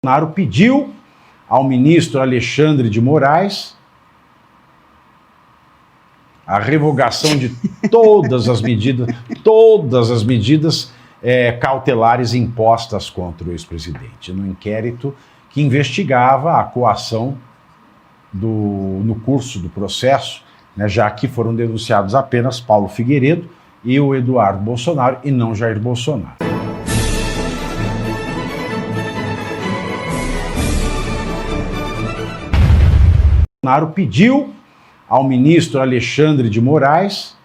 Bolsonaro pediu ao ministro Alexandre de Moraes a revogação de todas as medidas cautelares impostas contra o ex-presidente, no inquérito que investigava a coação no curso do processo, né, já que foram denunciados apenas Paulo Figueiredo e o Eduardo Bolsonaro, e não Jair Bolsonaro. Bolsonaro pediu ao ministro Alexandre de Moraes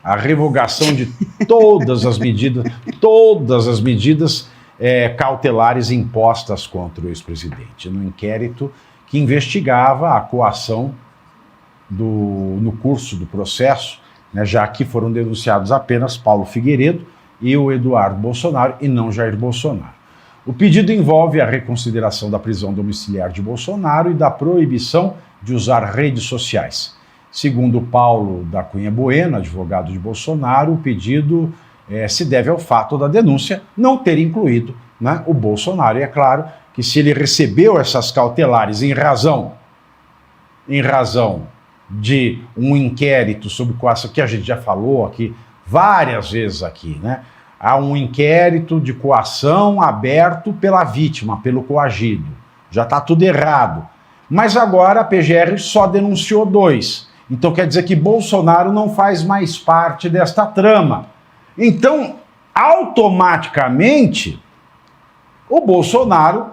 a revogação de todas as medidas cautelares impostas contra o ex-presidente, no inquérito que investigava a coação no curso do processo, né, já que foram denunciados apenas Paulo Figueiredo e o Eduardo Bolsonaro, e não Jair Bolsonaro. O pedido envolve a reconsideração da prisão domiciliar de Bolsonaro e da proibição de usar redes sociais. Segundo Paulo da Cunha Bueno, advogado de Bolsonaro, o pedido se deve ao fato da denúncia não ter incluído, né, o Bolsonaro. E é claro que se ele recebeu essas cautelares em razão de um inquérito sobre coação, que a gente já falou aqui várias vezes aqui, né? Há um inquérito de coação aberto pela vítima, pelo coagido. Já está tudo errado. Mas agora a PGR só denunciou 2. Então quer dizer que Bolsonaro não faz mais parte desta trama. Então, automaticamente, o Bolsonaro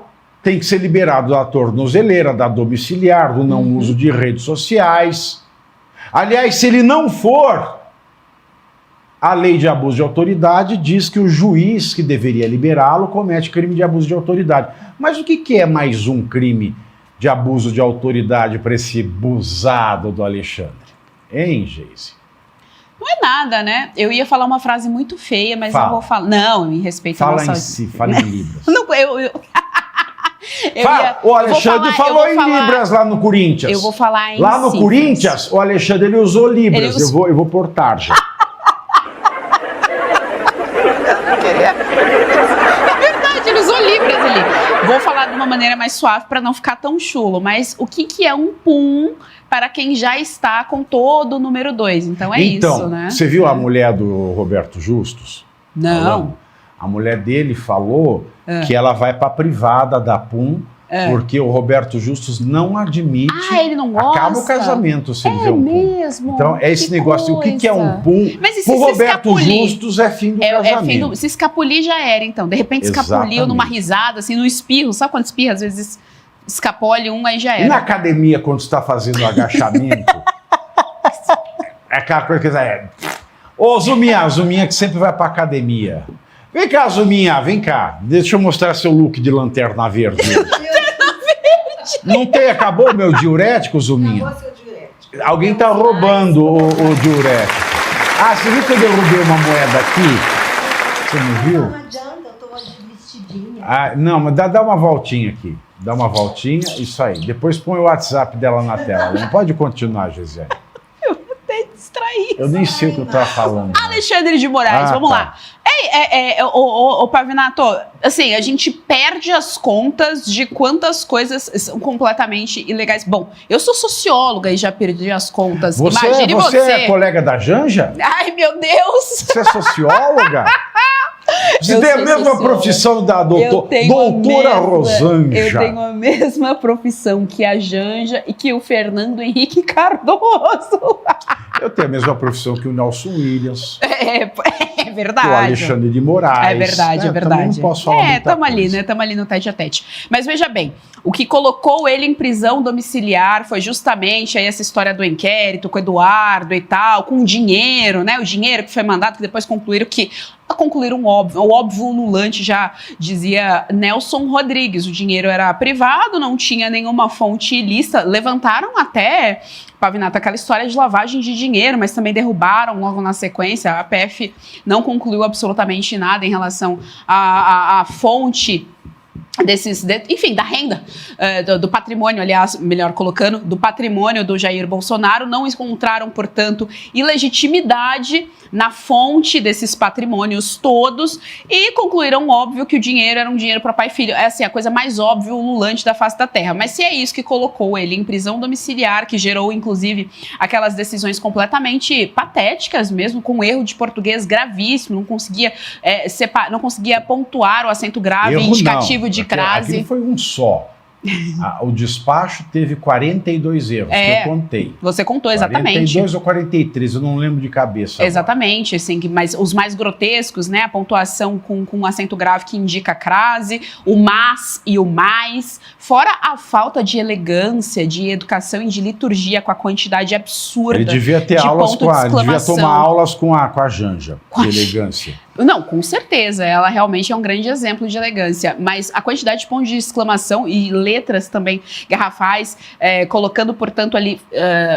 tem que ser liberado da tornozeleira, da domiciliar, do não uso de redes sociais. Aliás, se ele não for, a lei de abuso de autoridade diz que o juiz que deveria liberá-lo comete crime de abuso de autoridade. Mas o que é mais um crime de abuso de autoridade para esse busado do Alexandre? Hein, Geise? Não é nada, né? Eu ia falar uma frase muito feia, mas Fala. eu vou falar. Não, em respeito à nossa... Fala em si, fala em Libras. Não, O Alexandre falou em Libras lá no Corinthians. Eu vou falar em Lá no cifras. Corinthians, o Alexandre ele usou Libras. Eu vou pôr tarja. Ele usou Libras ali. Vou falar de uma maneira mais suave para não ficar tão chulo, mas o que é um pum para quem já está com todo o número 2? Então é isso, né? Você viu a mulher do Roberto Justus? Não. Falando? A mulher dele falou que ela vai para a privada da PUM porque o Roberto Justus não admite. Ele não gosta? Acaba o casamento se ele vê um PUM. Mesmo? Então é esse negócio. O que é um PUM? Mas e se o se Roberto escapulir? Justus é fim do casamento. Se escapulir já era, então. De repente escapuliu numa risada, assim, no espirro. Sabe quando espirra? Às vezes escapole aí já era. E na academia, quando você está fazendo agachamento, é aquela coisa que Ô, Zuminha que sempre vai pra academia. Vem cá, Zuminha, vem cá. Deixa eu mostrar seu look de lanterna verde. Não tem, acabou o meu diurético, Zuminha? Acabou seu diurético. Alguém tá roubando o diurético. Você viu que eu derrubei uma moeda aqui? Você não viu? Não adianta, eu tô de vestidinha. Não, mas dá uma voltinha aqui. Dá uma voltinha, isso aí. Depois põe o WhatsApp dela na tela. Não pode continuar, Gisele. Eu vou até distrair. Eu nem sei o que eu tava falando. Alexandre de Moraes, vamos lá. Ô Pavinato, assim, a gente perde as contas de quantas coisas são completamente ilegais. Bom, eu sou socióloga e já perdi as contas. Imagine você. Você é colega da Janja? Ai, meu Deus! Você é socióloga? Você tem a mesma profissão da doutora Rosângela. Eu tenho a mesma profissão que a Janja e que o Fernando Henrique Cardoso. Eu tenho a mesma profissão que o Nelson Williams. É verdade. Que o Alexandre de Moraes. É verdade, é verdade. Também não posso falar muita estamos ali, coisa. né? Estamos ali no tete a tete. Mas veja bem, o que colocou ele em prisão domiciliar foi justamente aí essa história do inquérito com o Eduardo e tal, com o dinheiro, né? O dinheiro que foi mandado, que depois concluíram o óbvio ululante, já dizia Nelson Rodrigues. O dinheiro era privado, não tinha nenhuma fonte ilícita. Levantaram até, Pavinato, aquela história de lavagem de dinheiro, mas também derrubaram logo na sequência. A PF não concluiu absolutamente nada em relação à fonte enfim, da renda, do patrimônio, aliás, melhor colocando, do patrimônio do Jair Bolsonaro, não encontraram, portanto, ilegitimidade na fonte desses patrimônios todos e concluíram, óbvio, que o dinheiro era um dinheiro para pai e filho. É assim, a coisa mais óbvia, ululante da face da terra. Mas se é isso que colocou ele em prisão domiciliar, que gerou, inclusive, aquelas decisões completamente patéticas mesmo, com erro de português gravíssimo, não conseguia, não conseguia pontuar o acento grave indicativo de crase. Aquilo foi um só. O despacho teve 42 erros, que eu contei. Você contou, exatamente. 42 ou 43, eu não lembro de cabeça. Exatamente, assim, mas os mais grotescos, né? A pontuação com acento grave que indica crase, o mas e o mais, fora a falta de elegância, de educação e de liturgia com a quantidade absurda. Ele devia ter aulas devia tomar aulas com a Janja, de elegância. Não, com certeza, ela realmente é um grande exemplo de elegância, mas a quantidade de pontos de exclamação e letras também garrafais, colocando, portanto, ali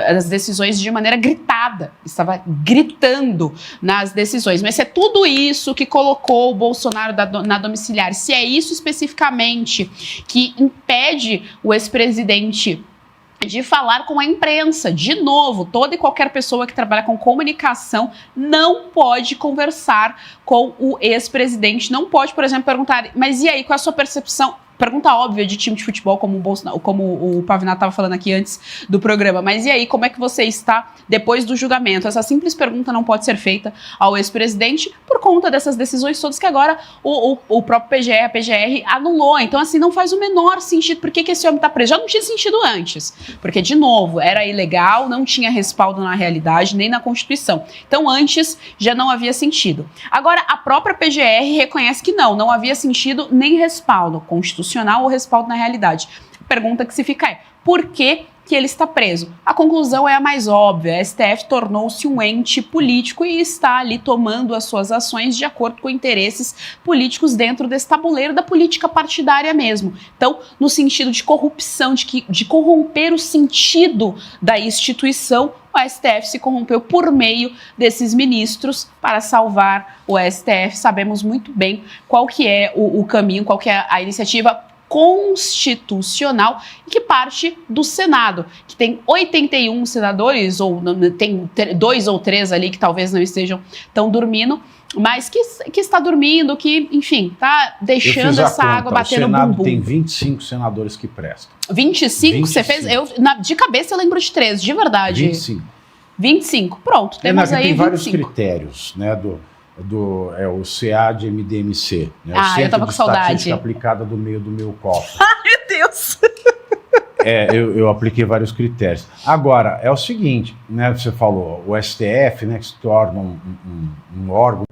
as decisões de maneira gritada, estava gritando nas decisões, mas se é tudo isso que colocou o Bolsonaro na domiciliar, se é isso especificamente que impede o ex-presidente de falar com a imprensa. De novo, toda e qualquer pessoa que trabalha com comunicação não pode conversar com o ex-presidente, não pode, por exemplo, perguntar, mas e aí, qual é a sua percepção? Pergunta óbvia de time de futebol, como o Pavinato estava falando aqui antes do programa. Mas e aí, como é que você está depois do julgamento? Essa simples pergunta não pode ser feita ao ex-presidente por conta dessas decisões todas que agora o próprio PGR, a PGR, anulou. Então, assim, não faz o menor sentido. Por que esse homem está preso? Já não tinha sentido antes. Porque, de novo, era ilegal, não tinha respaldo na realidade, nem na Constituição. Então, antes, já não havia sentido. Agora, a própria PGR reconhece que não havia sentido nem respaldo constitucional ou respaldo na realidade. A pergunta que se fica é, por que ele está preso? A conclusão é a mais óbvia. A STF tornou-se um ente político e está ali tomando as suas ações de acordo com interesses políticos dentro desse tabuleiro da política partidária mesmo. Então, no sentido de corrupção, de corromper o sentido da instituição, o STF se corrompeu por meio desses ministros para salvar o STF. Sabemos muito bem qual que é o caminho, qual que é a iniciativa constitucional e que parte do Senado, que tem 81 senadores, ou tem 2 ou 3 ali que talvez não estejam tão dormindo, mas que está dormindo, que, enfim, está deixando essa água bater no bumbum. O Senado tem 25 senadores que prestam. 25? Você fez? De cabeça eu lembro de 3, de verdade. 25, pronto, temos aí 25. Tem vários critérios, né, o CA de MDMC, né? Eu tava com saudade. Estatística aplicada do meio do meu copo. Ai, meu Deus! Eu apliquei vários critérios. Agora, é o seguinte, né, você falou, o STF, né, que se torna um órgão.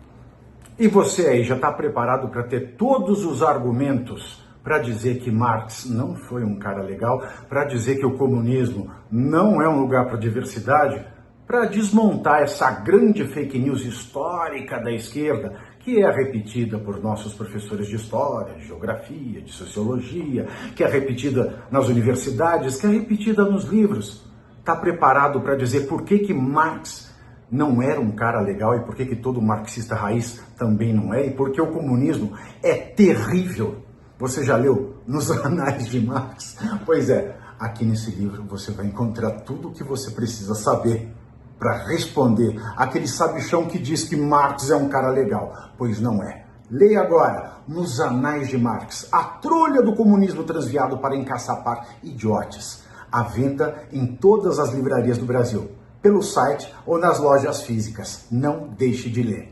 E você aí já está preparado para ter todos os argumentos para dizer que Marx não foi um cara legal, para dizer que o comunismo não é um lugar para diversidade, para desmontar essa grande fake news histórica da esquerda, que é repetida por nossos professores de história, de geografia, de sociologia, que é repetida nas universidades, que é repetida nos livros. Está preparado para dizer por que Marx não era um cara legal e por que todo marxista raiz também não é, e por que o comunismo é terrível? Você já leu nos Anais de Marx? Pois é, aqui nesse livro você vai encontrar tudo o que você precisa saber para responder aquele sabichão que diz que Marx é um cara legal, pois não é. Leia agora, nos Anais de Marx, a trolha do comunismo transviado para encaçapar idiotes. À venda em todas as livrarias do Brasil, pelo site ou nas lojas físicas. Não deixe de ler.